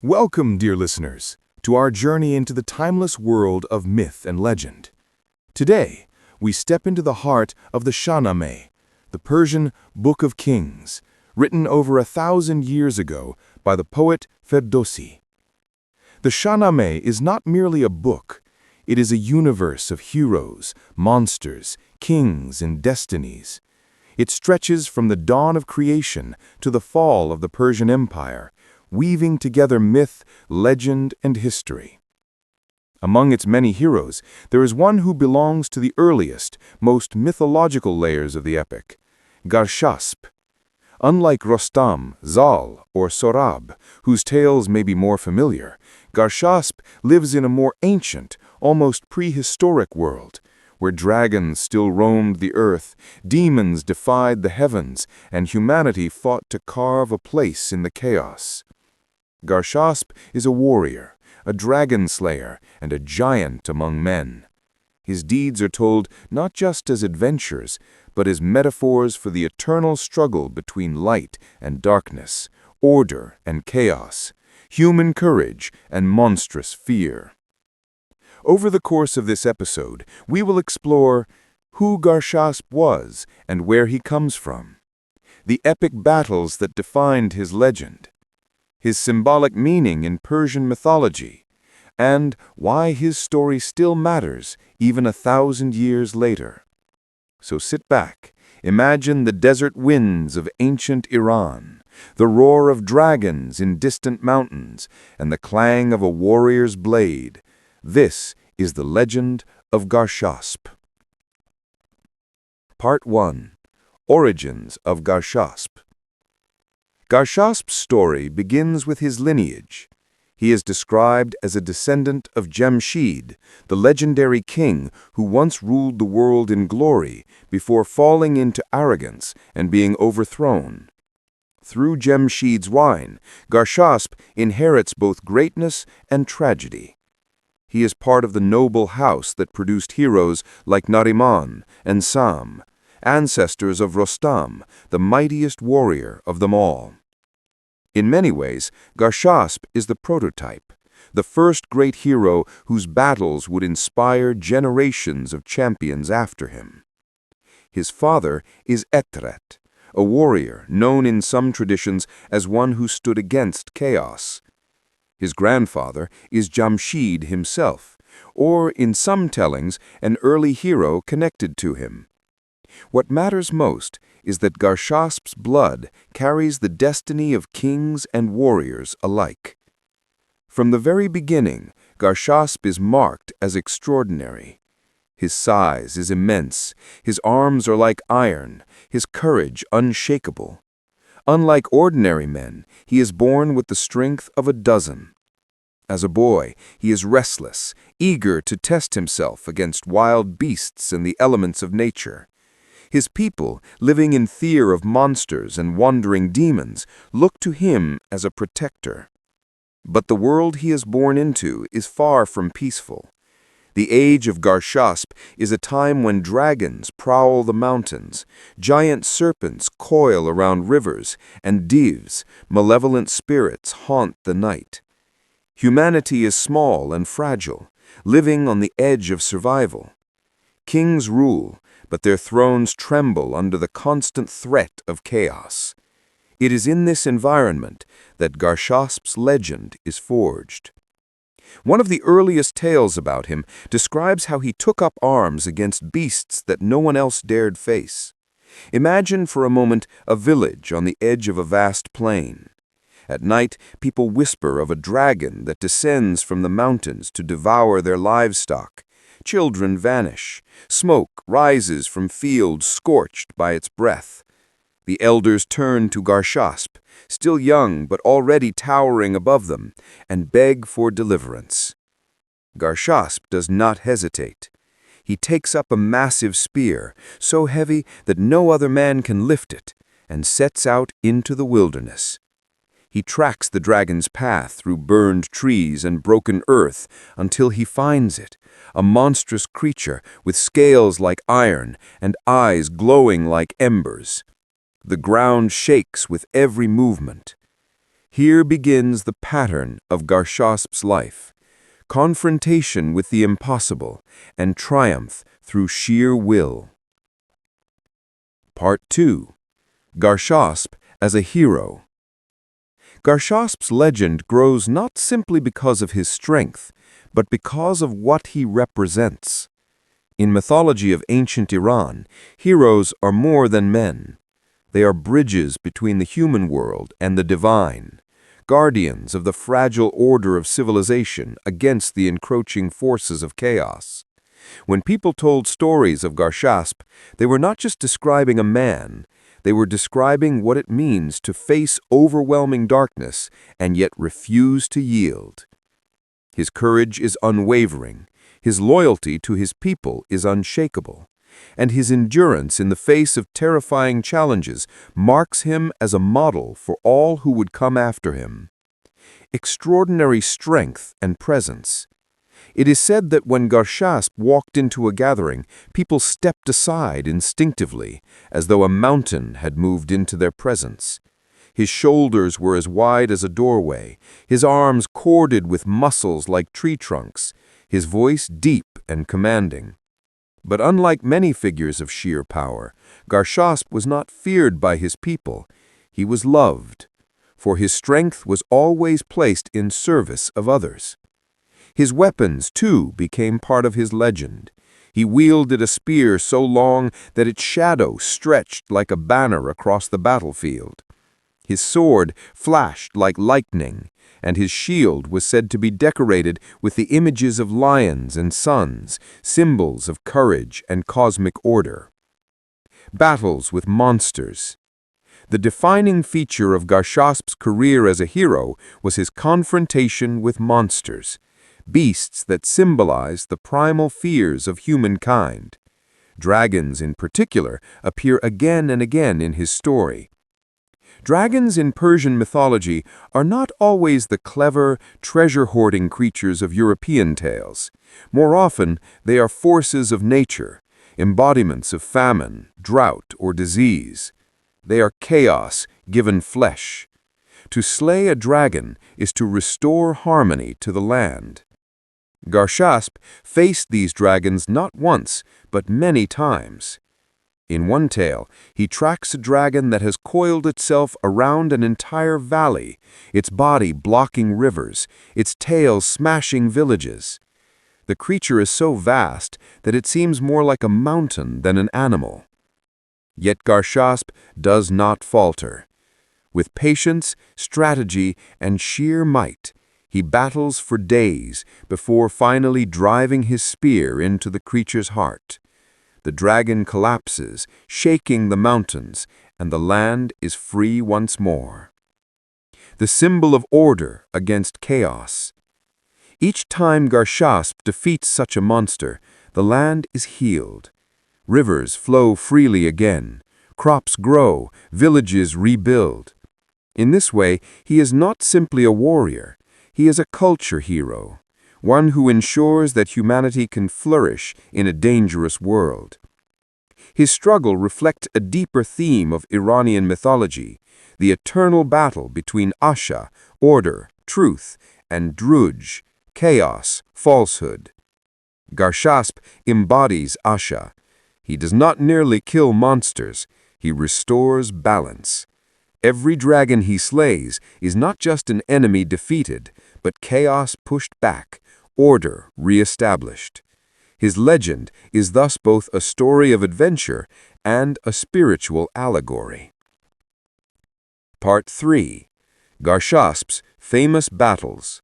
Welcome, dear listeners, to our journey into the timeless world of myth and legend. Today, we step into the heart of the Shahnameh, the Persian Book of Kings, written over 1,000 years ago by the poet Ferdowsi. The Shahnameh is not merely a book, it is a universe of heroes, monsters, kings, and destinies. It stretches from the dawn of creation to the fall of the Persian Empire, weaving together myth, legend, and history. Among its many heroes, there is one who belongs to the earliest, most mythological layers of the epic, Garshasp. Unlike Rostam, Zal, or Sorab, whose tales may be more familiar, Garshasp lives in a more ancient, almost prehistoric world, where dragons still roamed the earth, demons defied the heavens, and humanity fought to carve a place in the chaos. Garshasp is a warrior, a dragon slayer, and a giant among men. His deeds are told not just as adventures, but as metaphors for the eternal struggle between light and darkness, order and chaos, human courage and monstrous fear. Over the course of this episode, we will explore who Garshasp was and where he comes from, the epic battles that defined his legend, his symbolic meaning in Persian mythology, and why his story still matters even 1,000 years later. So sit back, imagine the desert winds of ancient Iran, the roar of dragons in distant mountains, and the clang of a warrior's blade. This is the legend of Garshasp. Part 1. Origins of Garshasp. Garshasp's story begins with his lineage. He is described as a descendant of Jamshid, the legendary king who once ruled the world in glory before falling into arrogance and being overthrown. Through Jamshid's wine, Garshasp inherits both greatness and tragedy. He is part of the noble house that produced heroes like Nariman and Sam, ancestors of Rostam, the mightiest warrior of them all. In many ways, Garshasp is the prototype, the first great hero whose battles would inspire generations of champions after him. His father is Etret, a warrior known in some traditions as one who stood against chaos. His grandfather is Jamshid himself, or in some tellings, an early hero connected to him. What matters most is that Garshasp's blood carries the destiny of kings and warriors alike. From the very beginning, Garshasp is marked as extraordinary. His size is immense, his arms are like iron, his courage unshakable. Unlike ordinary men, he is born with the strength of a dozen. As a boy, he is restless, eager to test himself against wild beasts and the elements of nature. His people, living in fear of monsters and wandering demons, look to him as a protector. But the world he is born into is far from peaceful. The age of Garshasp is a time when dragons prowl the mountains, giant serpents coil around rivers, and divs, malevolent spirits, haunt the night. Humanity is small and fragile, living on the edge of survival. Kings rule, but their thrones tremble under the constant threat of chaos. It is in this environment that Garshasp's legend is forged. One of the earliest tales about him describes how he took up arms against beasts that no one else dared face. Imagine for a moment a village on the edge of a vast plain. At night, people whisper of a dragon that descends from the mountains to devour their livestock. Children vanish. Smoke rises from fields scorched by its breath. The elders turn to Garshasp, still young but already towering above them, and beg for deliverance. Garshasp does not hesitate. He takes up a massive spear, so heavy that no other man can lift it, and sets out into the wilderness. He tracks the dragon's path through burned trees and broken earth until he finds it, a monstrous creature with scales like iron and eyes glowing like embers. The ground shakes with every movement. Here begins the pattern of Garshasp's life: confrontation with the impossible and triumph through sheer will. Part 2. Garshasp as a hero. Garshasp's legend grows not simply because of his strength, but because of what he represents. In mythology of ancient Iran, heroes are more than men. They are bridges between the human world and the divine, guardians of the fragile order of civilization against the encroaching forces of chaos. When people told stories of Garshasp, they were not just describing a man, they were describing what it means to face overwhelming darkness and yet refuse to yield. His courage is unwavering, his loyalty to his people is unshakable, and his endurance in the face of terrifying challenges marks him as a model for all who would come after him. Extraordinary strength and presence. It is said that when Garshasp walked into a gathering, people stepped aside instinctively, as though a mountain had moved into their presence. His shoulders were as wide as a doorway, his arms corded with muscles like tree trunks, his voice deep and commanding. But unlike many figures of sheer power, Garshasp was not feared by his people. He was loved, for his strength was always placed in service of others. His weapons, too, became part of his legend. He wielded a spear so long that its shadow stretched like a banner across the battlefield. His sword flashed like lightning, and his shield was said to be decorated with the images of lions and suns, symbols of courage and cosmic order. Battles with monsters. The defining feature of Garshasp's career as a hero was his confrontation with monsters, beasts that symbolize the primal fears of humankind. Dragons, in particular, appear again and again in his story. Dragons in Persian mythology are not always the clever, treasure-hoarding creatures of European tales. More often, they are forces of nature, embodiments of famine, drought, or disease. They are chaos given flesh. To slay a dragon is to restore harmony to the land. Garshasp faced these dragons not once, but many times. In one tale, he tracks a dragon that has coiled itself around an entire valley, its body blocking rivers, its tail smashing villages. The creature is so vast that it seems more like a mountain than an animal. Yet Garshasp does not falter. With patience, strategy, and sheer might, he battles for days before finally driving his spear into the creature's heart. The dragon collapses, shaking the mountains, and the land is free once more. The symbol of order against chaos. Each time Garshasp defeats such a monster, the land is healed. Rivers flow freely again, crops grow, villages rebuild. In this way, he is not simply a warrior. He is a culture hero, one who ensures that humanity can flourish in a dangerous world. His struggle reflects a deeper theme of Iranian mythology, the eternal battle between Asha, order, truth, and Druj, chaos, falsehood. Garshasp embodies Asha. He does not merely kill monsters, he restores balance. Every dragon he slays is not just an enemy defeated, but chaos pushed back, order re-established. His legend is thus both a story of adventure and a spiritual allegory. Part 3. Garshasp's famous battles.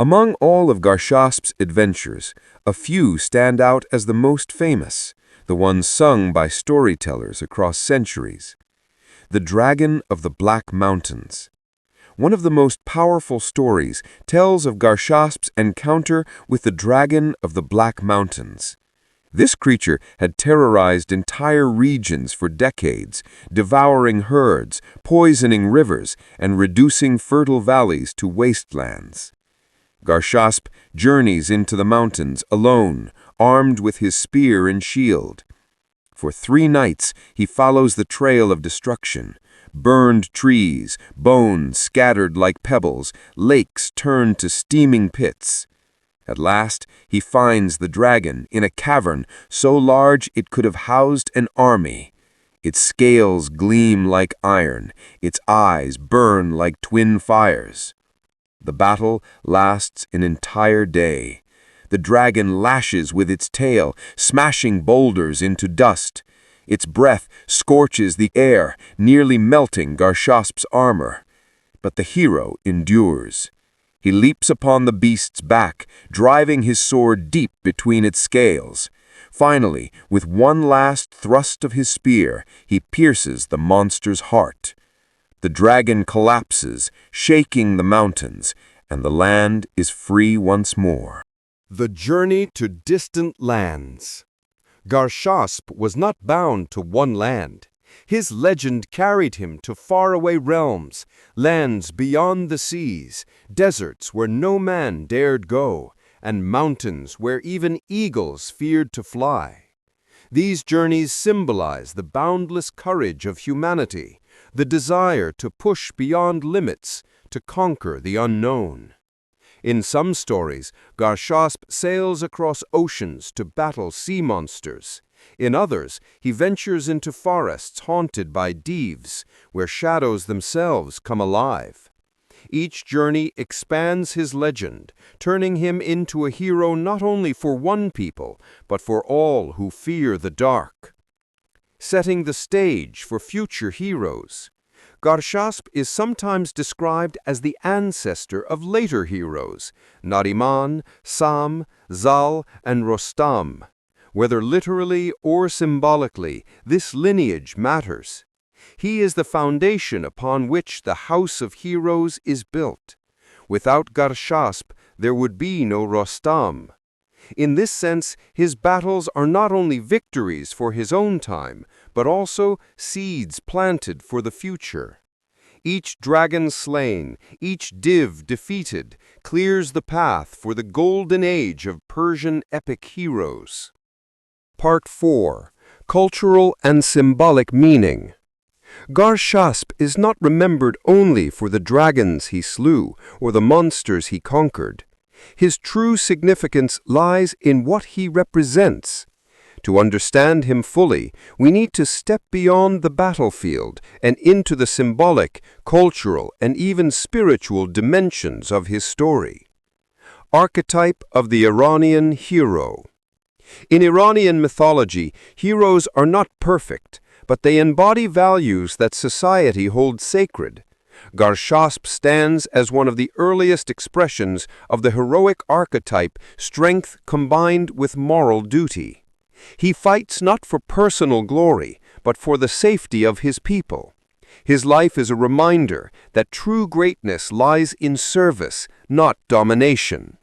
Among all of Garshasp's adventures, a few stand out as the most famous, the ones sung by storytellers across centuries. The Dragon of the Black Mountains. One of the most powerful stories tells of Garshasp's encounter with the Dragon of the Black Mountains. This creature had terrorized entire regions for decades, devouring herds, poisoning rivers, and reducing fertile valleys to wastelands. Garshasp journeys into the mountains alone, armed with his spear and shield. For 3 nights he follows the trail of destruction, burned trees, bones scattered like pebbles, lakes turned to steaming pits. At last, he finds the dragon in a cavern so large it could have housed an army. Its scales gleam like iron, its eyes burn like twin fires. The battle lasts an entire day. The dragon lashes with its tail, smashing boulders into dust. Its breath scorches the air, nearly melting Garshasp's armor. But the hero endures. He leaps upon the beast's back, driving his sword deep between its scales. Finally, with one last thrust of his spear, he pierces the monster's heart. The dragon collapses, shaking the mountains, and the land is free once more. The journey to distant lands. Garshasp was not bound to one land. His legend carried him to faraway realms, lands beyond the seas, deserts where no man dared go, and mountains where even eagles feared to fly. These journeys symbolize the boundless courage of humanity, the desire to push beyond limits, to conquer the unknown. In some stories, Garshasp sails across oceans to battle sea monsters. In others, he ventures into forests haunted by Deevs, where shadows themselves come alive. Each journey expands his legend, turning him into a hero not only for one people, but for all who fear the dark. Setting the stage for future heroes. Garshasp is sometimes described as the ancestor of later heroes, Nariman, Sam, Zal, and Rostam. Whether literally or symbolically, this lineage matters. He is the foundation upon which the house of heroes is built. Without Garshasp, there would be no Rostam. In this sense, his battles are not only victories for his own time, but also seeds planted for the future. Each dragon slain, each div defeated, clears the path for the golden age of Persian epic heroes. Part 4. Cultural and Symbolic Meaning. Garshasp is not remembered only for the dragons he slew or the monsters he conquered. His true significance lies in what he represents. To understand him fully, we need to step beyond the battlefield and into the symbolic, cultural, and even spiritual dimensions of his story. Archetype of the Iranian hero. In Iranian mythology, heroes are not perfect, but they embody values that society holds sacred. Garshasp stands as one of the earliest expressions of the heroic archetype, strength combined with moral duty. He fights not for personal glory, but for the safety of his people. His life is a reminder that true greatness lies in service, not domination.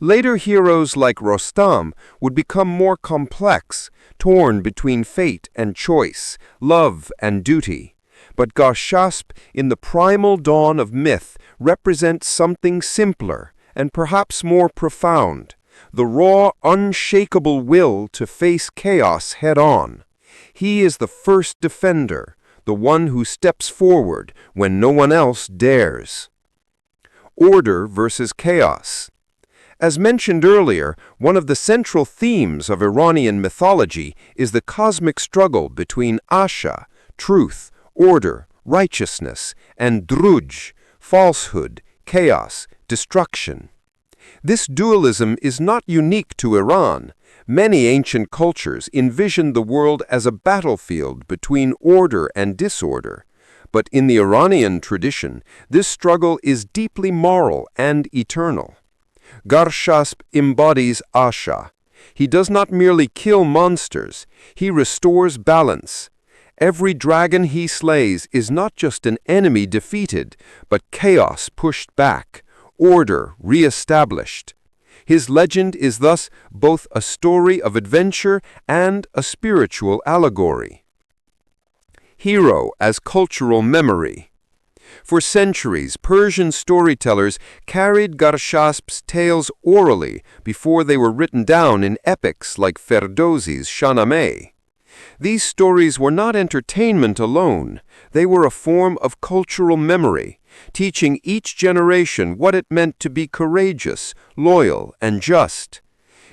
Later heroes like Rostam would become more complex, torn between fate and choice, love and duty. But Garshasp, in the primal dawn of myth, represents something simpler and perhaps more profound, the raw, unshakable will to face chaos head-on. He is the first defender, the one who steps forward when no one else dares. Order versus chaos. As mentioned earlier, one of the central themes of Iranian mythology is the cosmic struggle between Asha, truth, order, righteousness, and Druj, falsehood, chaos, destruction. This dualism is not unique to Iran. Many ancient cultures envisioned the world as a battlefield between order and disorder. But in the Iranian tradition, this struggle is deeply moral and eternal. Garshasp embodies Asha. He does not merely kill monsters, he restores balance. Every dragon he slays is not just an enemy defeated, but chaos pushed back, order re-established. His legend is thus both a story of adventure and a spiritual allegory. Hero as cultural memory. For centuries, Persian storytellers carried Garshasp's tales orally before they were written down in epics like Ferdowsi's Shahnameh. These stories were not entertainment alone. They were a form of cultural memory, teaching each generation what it meant to be courageous, loyal, and just.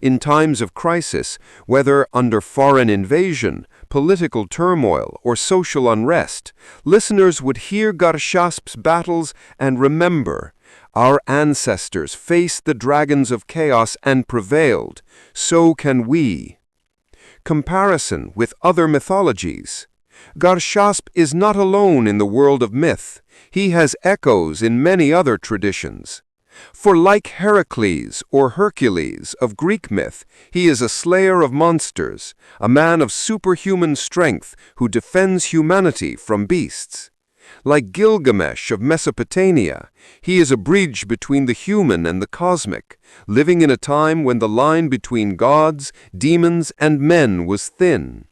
In times of crisis, whether under foreign invasion, political turmoil, or social unrest, listeners would hear Garshasp's battles and remember, our ancestors faced the dragons of chaos and prevailed, so can we. Comparison with other mythologies. Garshasp is not alone in the world of myth. He has echoes in many other traditions. For like Hercules or Hercules of Greek myth, he is a slayer of monsters, a man of superhuman strength who defends humanity from beasts. Like Gilgamesh of Mesopotamia, he is a bridge between the human and the cosmic, living in a time when the line between gods, demons, and men was thin.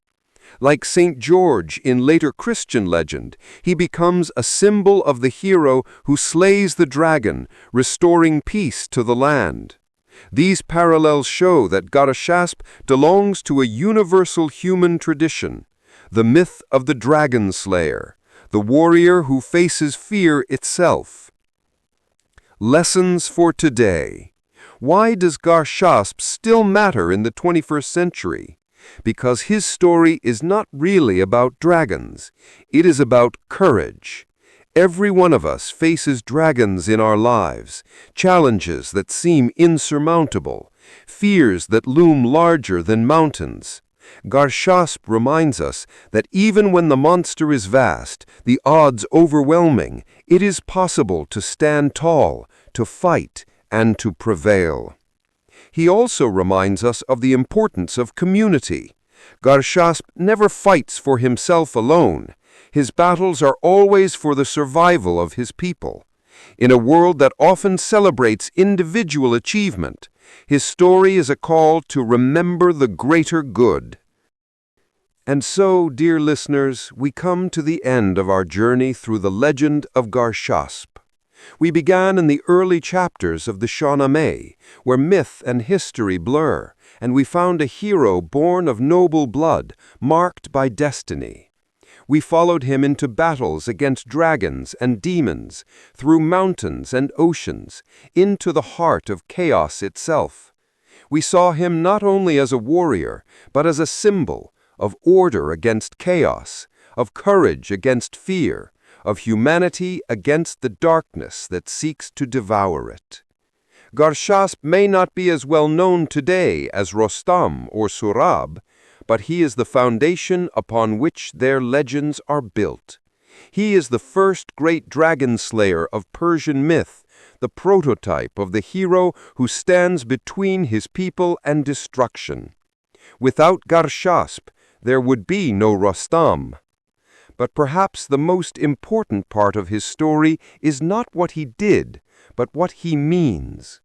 Like St. George in later Christian legend, he becomes a symbol of the hero who slays the dragon, restoring peace to the land. These parallels show that Garshasp belongs to a universal human tradition, the myth of the dragon slayer, the warrior who faces fear itself. Lessons for today. Why does Garshasp still matter in the 21st century? Because his story is not really about dragons. It is about courage. Every one of us faces dragons in our lives, challenges that seem insurmountable, fears that loom larger than mountains. Garshasp reminds us that even when the monster is vast, the odds overwhelming, it is possible to stand tall, to fight, and to prevail. He also reminds us of the importance of community. Garshasp never fights for himself alone. His battles are always for the survival of his people. In a world that often celebrates individual achievement, his story is a call to remember the greater good. And so, dear listeners, we come to the end of our journey through the legend of Garshasp. We began in the early chapters of the Shahnameh, where myth and history blur, and we found a hero born of noble blood, marked by destiny. We followed him into battles against dragons and demons, through mountains and oceans, into the heart of chaos itself. We saw him not only as a warrior, but as a symbol of order against chaos, of courage against fear, of humanity against the darkness that seeks to devour it. Garshasp may not be as well known today as Rostam or Surab, but he is the foundation upon which their legends are built. He is the first great dragon slayer of Persian myth, the prototype of the hero who stands between his people and destruction. Without Garshasp, there would be no Rostam. But perhaps the most important part of his story is not what he did, but what he means.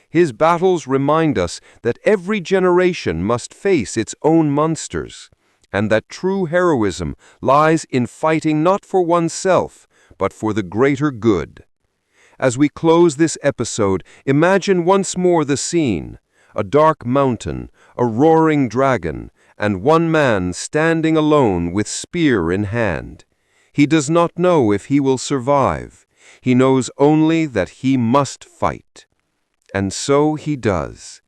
His battles remind us that every generation must face its own monsters, and that true heroism lies in fighting not for oneself, but for the greater good. As we close this episode, imagine once more the scene: a dark mountain, a roaring dragon, and one man standing alone with spear in hand. He does not know if he will survive. He knows only that he must fight. And so he does.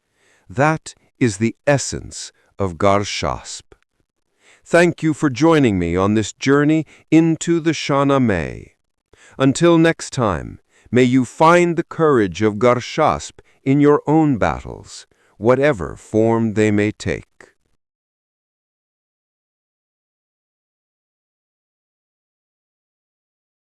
That is the essence of Garshasp. Thank you for joining me on this journey into the Shahnameh. Until next time, may you find the courage of Garshasp in your own battles, whatever form they may take.